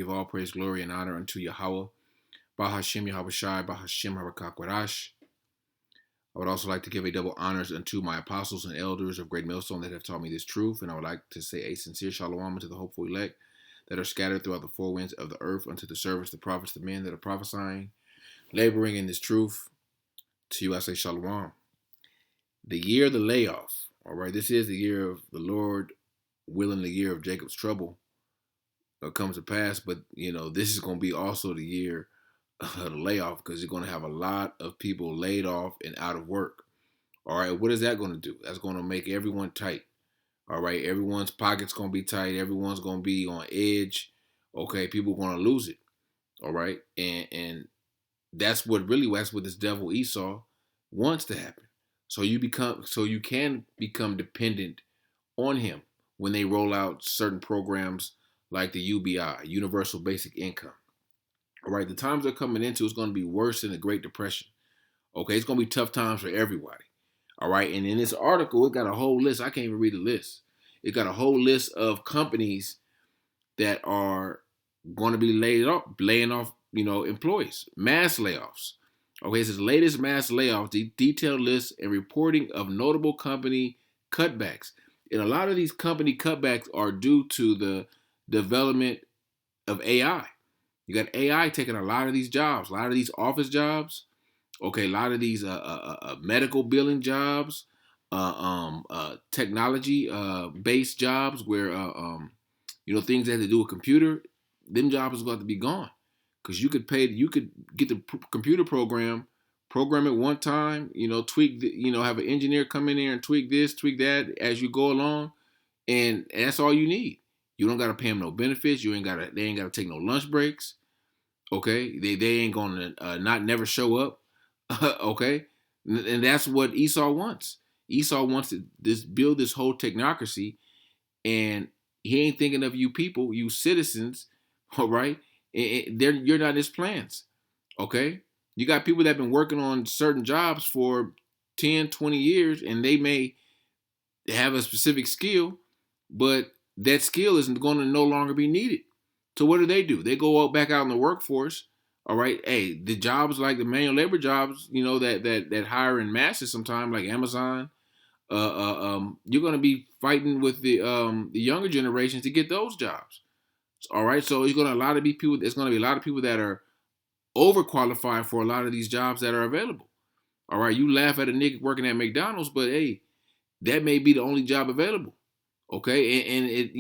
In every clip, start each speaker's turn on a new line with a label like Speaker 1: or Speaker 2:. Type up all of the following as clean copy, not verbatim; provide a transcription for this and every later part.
Speaker 1: Give all praise, glory, and honor unto Yahawah, Bahasham, Yahawashi, Bahasham, Harakakwarash. I would also like to give a double honors unto my apostles and elders of Great Millstone that have taught me this truth, and I would like to say a sincere shalom unto the hopeful elect that are scattered throughout the four winds of the earth, unto the servants, the prophets, the men that are prophesying, laboring in this truth. To you I say shalom. The year of the layoff. All right, this is the year of the Lord, willing, the year of Jacob's trouble comes to pass. But this is going to be also the year of the layoff, because you're going to have a lot of people laid off and out of work. All right, what is that going to do? That's going to make everyone tight. All right, everyone's pockets going to be tight. Everyone's going to be on edge. Okay, people are going to lose it. All right, and that's what this devil Esau wants to happen. So you can become dependent on him when they roll out certain programs like the UBI, Universal Basic Income. All right, the times they're coming into is going to be worse than the Great Depression. Okay, it's going to be tough times for everybody. All right, and in this article, it got a whole list. I can't even read the list. It got a whole list of companies that are going to be laying off, employees, mass layoffs. Okay, it says latest mass layoffs, the detailed list and reporting of notable company cutbacks. And a lot of these company cutbacks are due to the development of AI. You got AI taking a lot of these jobs, a lot of these office jobs. Okay, a lot of these medical billing jobs, technology based jobs where things that have to do with computer. Them jobs are going to be gone, because you could get the computer program it one time, tweak, have an engineer come in there and tweak this, tweak that as you go along, and that's all you need. You don't got to pay them no benefits. They ain't got to take no lunch breaks. Okay, they ain't gonna not never show up. Okay, and that's what Esau wants. Esau wants to build this whole technocracy, and he ain't thinking of you people, you citizens. All right, you're not his plans. Okay, you got people that have been working on certain jobs for 10, 20 years, and they may have a specific skill, but that skill isn't going to no longer be needed. So what do? They go back out in the workforce. All right, hey, the jobs like the manual labor jobs, that hire in masses sometimes, like Amazon. You're going to be fighting with the younger generations to get those jobs. All right, so there's going to be a lot of people that are overqualified for a lot of these jobs that are available. All right, you laugh at a nigga working at McDonald's, but hey, that may be the only job available. Okay, and it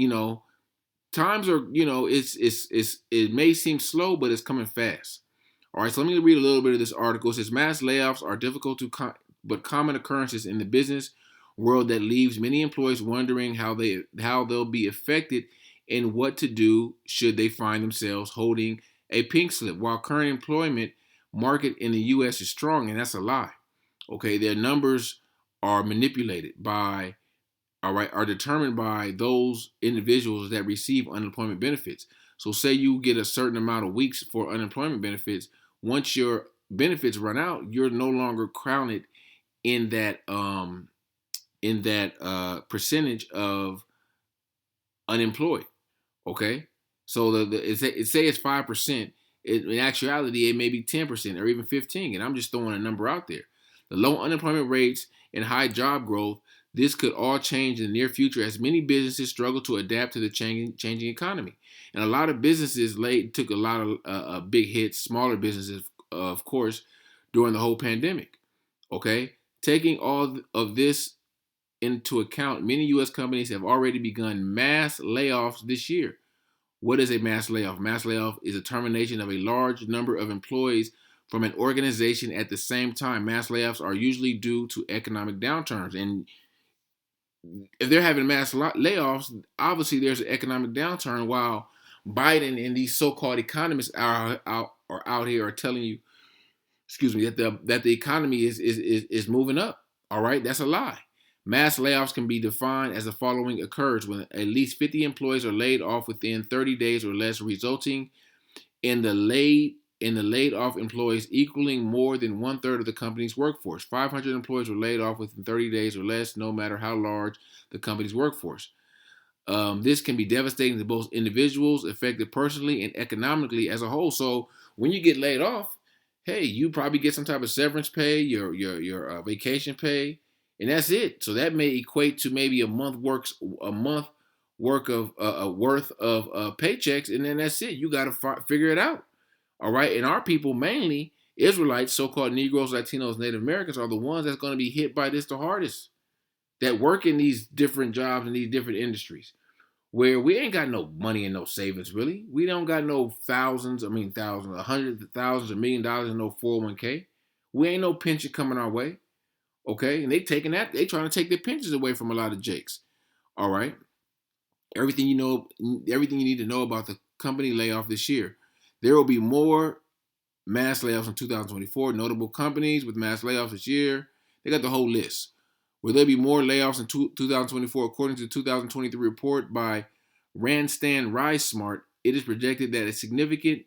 Speaker 1: times are it may seem slow, but it's coming fast. All right, so let me read a little bit of this article. It says mass layoffs are difficult but common occurrences in the business world that leaves many employees wondering how they'll be affected and what to do should they find themselves holding a pink slip. While current employment market in the U.S. is strong, and that's a lie. Okay, their numbers are manipulated by are determined by those individuals that receive unemployment benefits. So say you get a certain amount of weeks for unemployment benefits. Once your benefits run out, you're no longer counted in that percentage of unemployed. Okay, so it say it's 5%. In actuality, it may be 10% or even 15%. And I'm just throwing a number out there. The low unemployment rates and high job growth. This could all change in the near future as many businesses struggle to adapt to the changing economy. And a lot of businesses took a lot of big hits, smaller businesses, of course, during the whole pandemic. Okay? Taking all of this into account, many U.S. companies have already begun mass layoffs this year. What is a mass layoff? Mass layoff is a termination of a large number of employees from an organization at the same time. Mass layoffs are usually due to economic downturns, and if they're having mass layoffs, obviously there's an economic downturn. While Biden and these so-called economists are out here are telling you, excuse me, that the economy is moving up. All right, that's a lie. Mass layoffs can be defined as the following occurs when at least 50 employees are laid off within 30 days or less, resulting in the laid off employees equaling more than 1/3 of the company's workforce. 500 employees were laid off within 30 days or less, no matter how large the company's workforce. This can be devastating to both individuals affected personally and economically as a whole. So when you get laid off, hey, you probably get some type of severance pay, your vacation pay, and that's it. So that may equate to maybe a month worth of paychecks, and then that's it. You got to figure it out. All right, and our people, mainly Israelites, so-called Negroes, Latinos, Native Americans, are the ones that's going to be hit by this the hardest. That work in these different jobs in these different industries where we ain't got no money and no savings really. We don't got no hundreds of thousands, $1 million in no 401k. We ain't no pension coming our way. Okay, and they trying to take their pensions away from a lot of jakes. All right. Everything everything you need to know about the company layoff this year. There will be more mass layoffs in 2024. Notable companies with mass layoffs this year. They got the whole list. Will there be more layoffs in 2024? According to the 2023 report by Randstad RiseSmart, it is projected that a significant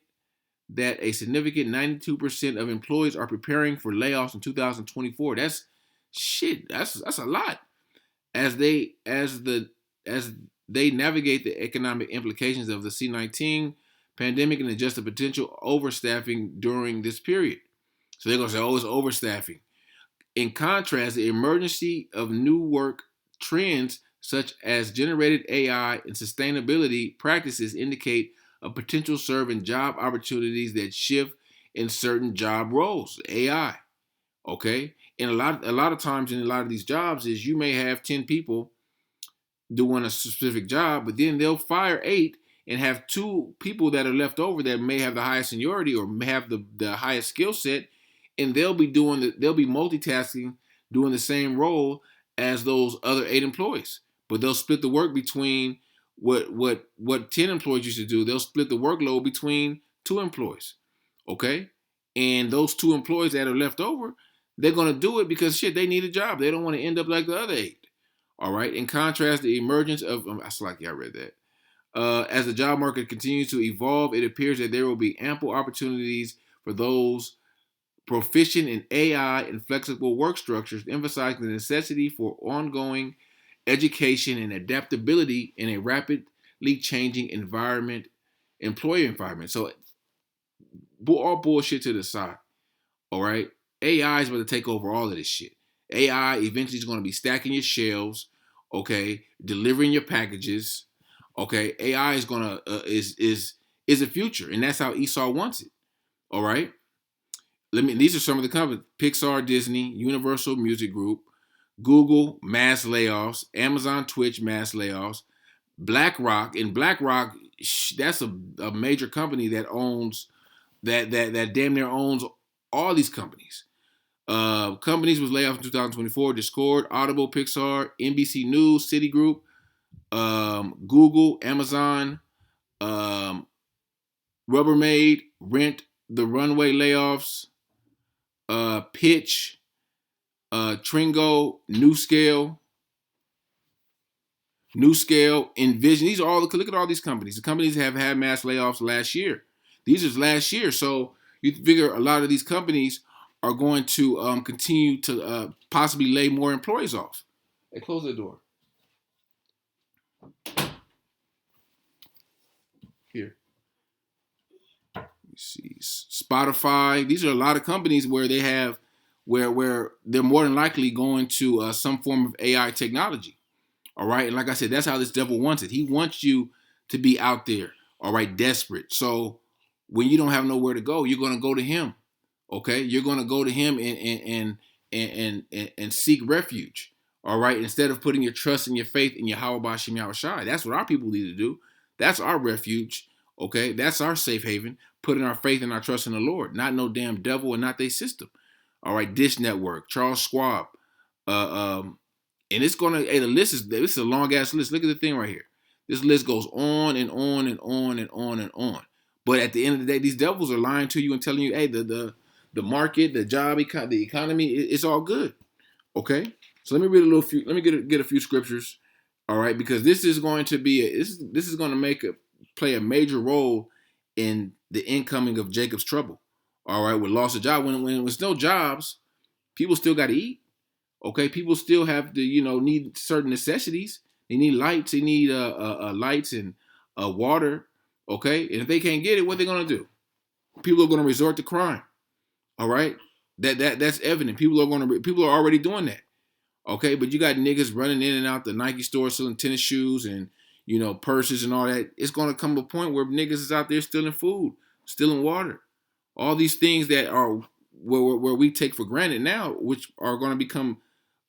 Speaker 1: 92% of employees are preparing for layoffs in 2024. That's shit. That's a lot. As they navigate the economic implications of the C-19 pandemic and adjust the potential overstaffing during this period. So they're gonna say, "Oh, it's overstaffing." In contrast, the emergence of new work trends such as generated AI and sustainability practices indicate a potential surge in job opportunities that shift in certain job roles. AI, okay? And a lot of times in a lot of these jobs is you may have 10 people doing a specific job, but then they'll fire 8 and have 2 people that are left over that may have the highest seniority or may have the highest skill set, and they'll be multitasking, doing the same role as those other 8 employees. But they'll split the work between what 10 employees used to do. They'll split the workload between 2 employees. Okay? And those 2 employees that are left over, they're gonna do it because shit, they need a job. They don't want to end up like the other 8. All right. In contrast, the emergence of I read that. As the job market continues to evolve, it appears that there will be ample opportunities for those proficient in AI and flexible work structures, emphasizing the necessity for ongoing education and adaptability in a rapidly changing employer environment. So, all bullshit to the side. All right. AI is going to take over all of this shit. AI eventually is going to be stacking your shelves, okay, delivering your packages, okay. AI is going to is a future, and that's how Esau wants it. All right. These are some of the companies: Pixar, Disney, Universal Music Group, Google, mass layoffs, Amazon, Twitch, mass layoffs, BlackRock, and BlackRock, that's a major company that owns that damn near owns all these companies. Companies with layoffs in 2024: Discord, Audible, Pixar, NBC News, Citigroup, Google, Amazon, Rubbermaid, Rent, The Runway layoffs, Pitch, Tringo, New Scale, Envision. These are all look at all these companies. The companies have had mass layoffs last year. These are last year. So you figure a lot of these companies are going to continue to possibly lay more employees off. Hey, close the door. Here. Let me see. Spotify. These are a lot of companies where they have where they're more than likely going to some form of AI technology. All right. And like I said, that's how this devil wants it. He wants you to be out there. All right. Desperate. So when you don't have nowhere to go, you're going to go to him. Okay. You're going to go to him and seek refuge. All right. Instead of putting your trust and your faith in Yahawashi. That's what our people need to do. That's our refuge. Okay. That's our safe haven. Putting our faith and our trust in the Lord, not no damn devil and not their system. All right. Dish Network, Charles Schwab, and it's gonna. Hey, this is a long ass list. Look at the thing right here. This list goes on and on and on and on and on. But at the end of the day, these devils are lying to you and telling you, hey, the market, the job, the economy, it's all good. Okay. So let me read Let me get a few scriptures. All right, because this is going to be this is going to play a major role in the incoming of Jacob's trouble. All right, with loss of job. When there's no jobs, people still got to eat. Okay, people still have to, need certain necessities. They need lights. They need lights and water. Okay, and if they can't get it, what they gonna do? People are gonna resort to crime. All right, that's evident. People are already doing that. Okay, but you got niggas running in and out the Nike store selling tennis shoes and purses and all that. It's gonna come to a point where niggas is out there stealing food, stealing water, all these things that are where we take for granted now, which are going to become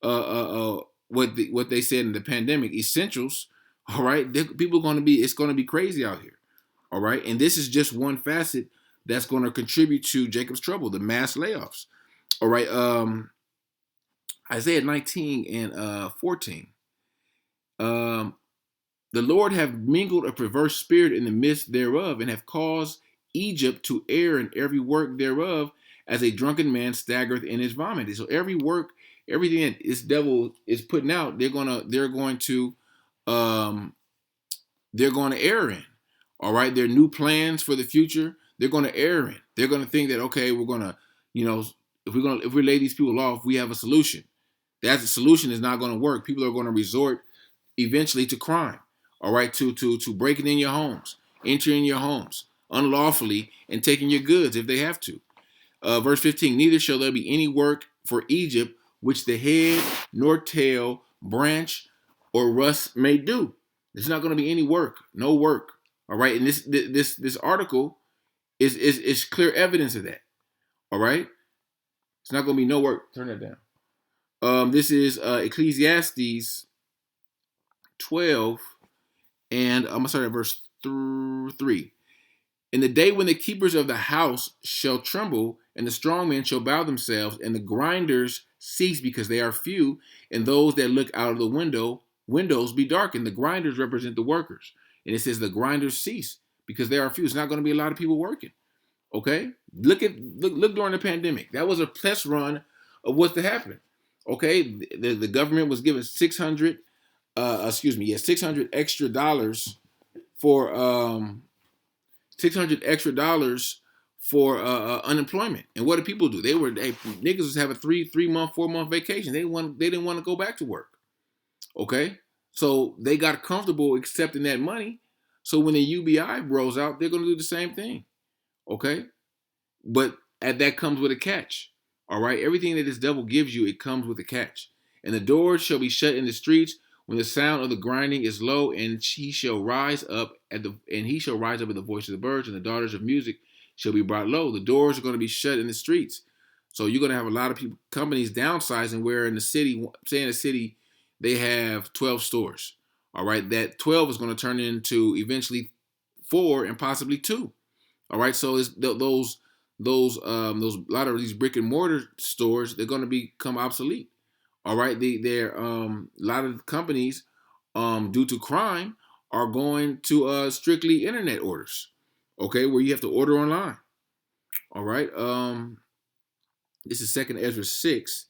Speaker 1: what they said in the pandemic essentials. All right, people are going to be it's going to be crazy out here. All right, and this is just one facet that's going to contribute to Jacob's trouble, the mass layoffs. All right, Isaiah 19 and 14. Um, the Lord have mingled a perverse spirit in the midst thereof, and have caused Egypt to err in every work thereof, as a drunken man staggereth in his vomit. So every work, everything that this devil is putting out, they're going to err in. All right, their new plans for the future, they're going to err in. They're going to think that okay, we're going to, if we lay these people off, we have a solution. That solution is not going to work. People are going to resort eventually to crime. All right, to breaking in your homes, entering your homes unlawfully, and taking your goods if they have to. Verse 15, neither shall there be any work for Egypt which the head nor tail, branch or rust may do. There's not going to be any work, no work. All right, and this article is clear evidence of that. All right, it's not going to be no work. Turn that down. This is Ecclesiastes 12, and I'm gonna start at verse 3. In the day when the keepers of the house shall tremble, and the strong men shall bow themselves, and the grinders cease because they are few, and those that look out of the windows be darkened. The grinders represent the workers. And it says the grinders cease because there are few. It's not going to be a lot of people working. Okay? Look during the pandemic. That was a test run of what's to happen. Okay? The government was given $600 extra dollars for $600 extra dollars for unemployment. And what did people do? Niggas was having 3-month, 4-month vacation. They didn't want to go back to work. Okay, so they got comfortable accepting that money. So when the UBI rolls out, they're gonna do the same thing. Okay, but that comes with a catch. All right, everything that this devil gives you, it comes with a catch. And the doors shall be shut in the streets when the sound of the grinding is low, and he shall rise up at the voice of the birds, and the daughters of music shall be brought low. The doors are going to be shut in the streets. So you're going to have a lot of companies downsizing, where in the city, say in a city, they have 12 stores. All right, that 12 is going to turn into eventually 4 and possibly 2. All right, so it's those a lot of these brick and mortar stores, they're going to become obsolete. All right, they're a lot of companies, due to crime, are going to strictly internet orders. Okay, where you have to order online. All right, this is 2nd Ezra 6,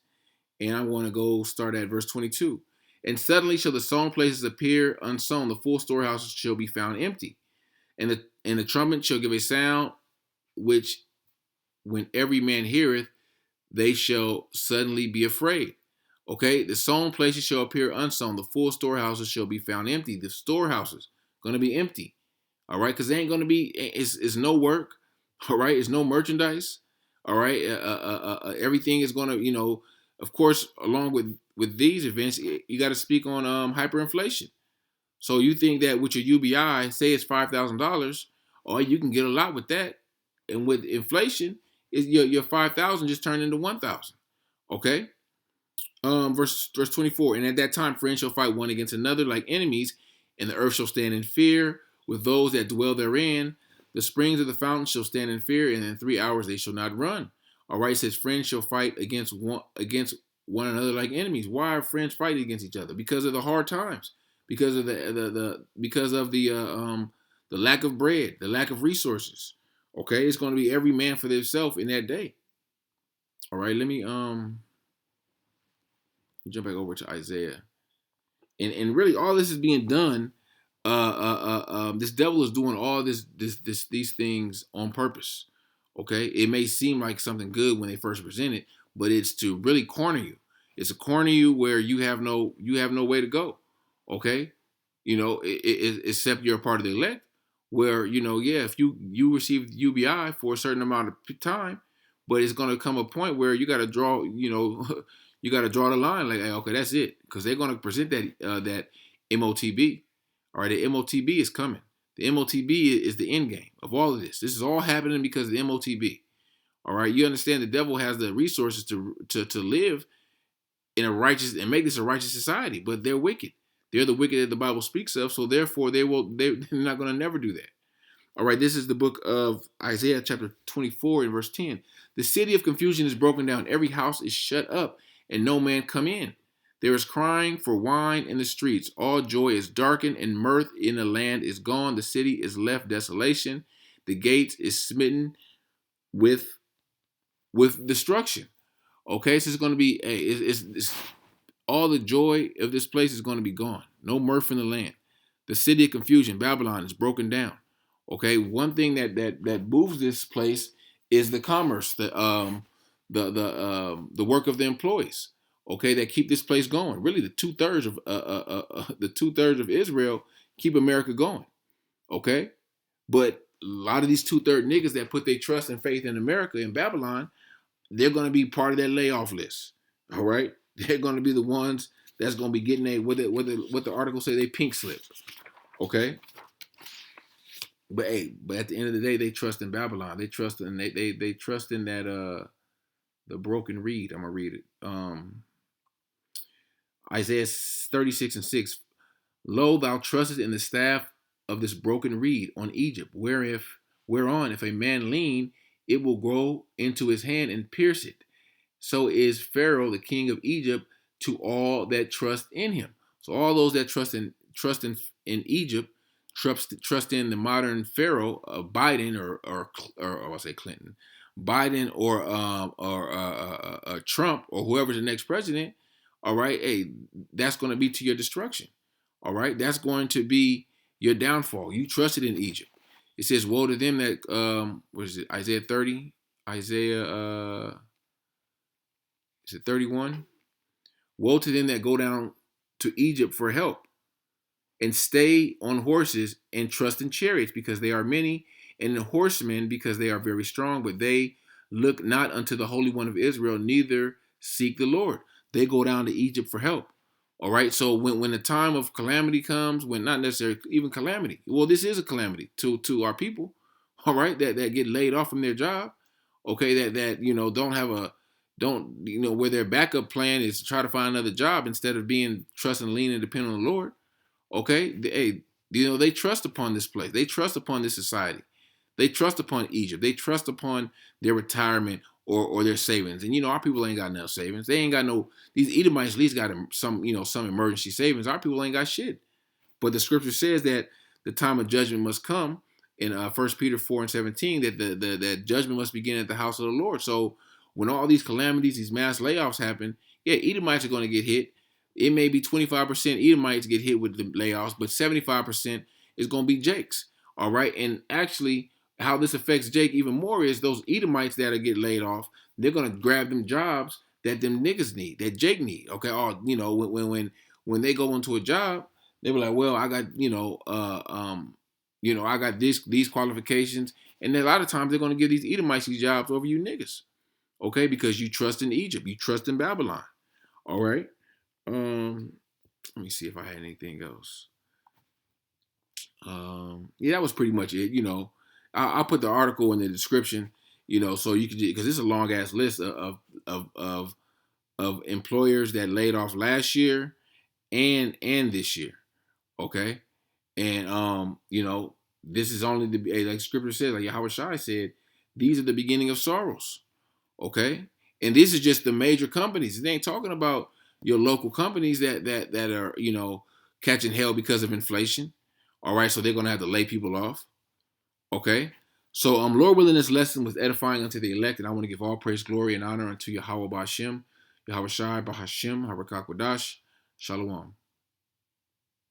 Speaker 1: and I want to go start at verse 22. And suddenly shall the sown places appear unsown; the full storehouses shall be found empty, and the trumpet shall give a sound, which when every man heareth, they shall suddenly be afraid. Okay, the sown places shall appear unsown; the full storehouses shall be found empty. The storehouses going to be empty. All right, because there ain't going to be it's no work. All right, it's no merchandise. All right, everything is going to, of course, along with these events, you got to speak on hyperinflation. So you think that with your UBI, say it's $5,000, or you can get a lot with that, and with inflation, is your 5,000 just turned into 1,000. Okay. Verse 24. And at that time, friends shall fight one against another like enemies, and the earth shall stand in fear with those that dwell therein. The springs of the fountain shall stand in fear, and in 3 hours they shall not run. All right, it says friends shall fight against one another like enemies. Why are friends fighting against each other? Because of the hard times, because of the lack of bread, the lack of resources. Okay, it's going to be every man for themselves in that day. All right, let me jump back over to Isaiah, and really all this is being done. This devil is doing all these things on purpose. Okay, it may seem like something good when they first present it, but it's to really corner you. It's to corner you where you have no way to go. Okay, except you're a part of the elect, where, yeah, if you receive UBI for a certain amount of time, but it's going to come a point where you got to draw, you got to draw the line, like, hey, okay, that's it, because they're going to present that MOTB. All right, the MOTB is coming. The MOTB is the end game of all of this. This is all happening because of the MOTB. All right, you understand the devil has the resources to live in a righteous and make this a righteous society, but they're wicked. They're the wicked that the Bible speaks of, so therefore they're not going to never do that. All right, this is the book of Isaiah chapter 24 and verse 10. The city of confusion is broken down. Every house is shut up and no man come in. There is crying for wine in the streets. All joy is darkened and mirth in the land is gone. The city is left desolation. The gates is smitten with destruction. Okay, so it's going to be it's all the joy of this place is going to be gone. No mirth in the land. The city of confusion, Babylon, is broken down. Okay, one thing that moves this place is the commerce, the work of the employees. Okay, that keep this place going. Really, the 2/3 of Israel keep America going. Okay, but a lot of these 2/3 niggas that put their trust and faith in America in Babylon, they're going to be part of that layoff list. All right, they're going to be the ones that's going to be getting what the article say, they pink slip. Okay. But at the end of the day, they trust in Babylon. They trust in they trust in that the broken reed. I'm gonna read it. Isaiah 36 and 6. Lo, thou trustest in the staff of this broken reed on Egypt, whereon if a man lean, it will grow into his hand and pierce it. So is Pharaoh, the king of Egypt, to all that trust in him. So all those that trust in Egypt, trust in the modern Pharaoh, Biden or I'll say Clinton, Biden or Trump or whoever's the next president. All right, hey, that's going to be to your destruction. All right, that's going to be your downfall. You trusted in Egypt. It says, "Woe to them that what is it? Isaiah 30, Isaiah is it 31? Woe to them that go down to Egypt for help, and stay on horses and trust in chariots, because they are many, and in horsemen, because they are very strong, but they look not unto the Holy One of Israel, neither seek the Lord." They go down to Egypt for help. All right. So when the time of calamity comes, when not necessarily even calamity, well, this is a calamity to our people. All right, that get laid off from their job. Okay, that don't where their backup plan is to try to find another job instead of being trust and lean and depend on the Lord. Okay, they trust upon this place. They trust upon this society. They trust upon Egypt. They trust upon their retirement or their savings. And our people ain't got enough savings. They ain't got no. These Edomites at least got some emergency savings. Our people ain't got shit. But the scripture says that the time of judgment must come in 1 Peter 4 and 17, that that judgment must begin at the house of the Lord. So when all these calamities, these mass layoffs happen, yeah, Edomites are going to get hit. It may be 25% Edomites get hit with the layoffs, but 75% is going to be Jake's. All right. And actually, how this affects Jake even more is those Edomites that are get laid off, they're going to grab them jobs that them niggas need, that Jake need. Okay. Or, when they go into a job, they were like, well, I got, I got these qualifications. And then a lot of times they're going to give these Edomites these jobs over you niggas. Okay. Because you trust in Egypt. You trust in Babylon. All right. Let me see if I had anything else. Yeah, that was pretty much it. I'll put the article in the description. So you can, because it's a long ass list of employers that laid off last year and this year. Okay, and this is only like scripture says, like Yahawashi said, these are the beginning of sorrows. Okay, and this is just the major companies. They ain't talking about your local companies that are catching hell because of inflation. All right, so they're gonna have to lay people off. Okay, so Lord willing, this lesson was edifying unto the elect, and I want to give all praise, glory, and honor unto Yahawah Bahasham, Yahawashi, Bahasham, Harakakwadash, Shalom.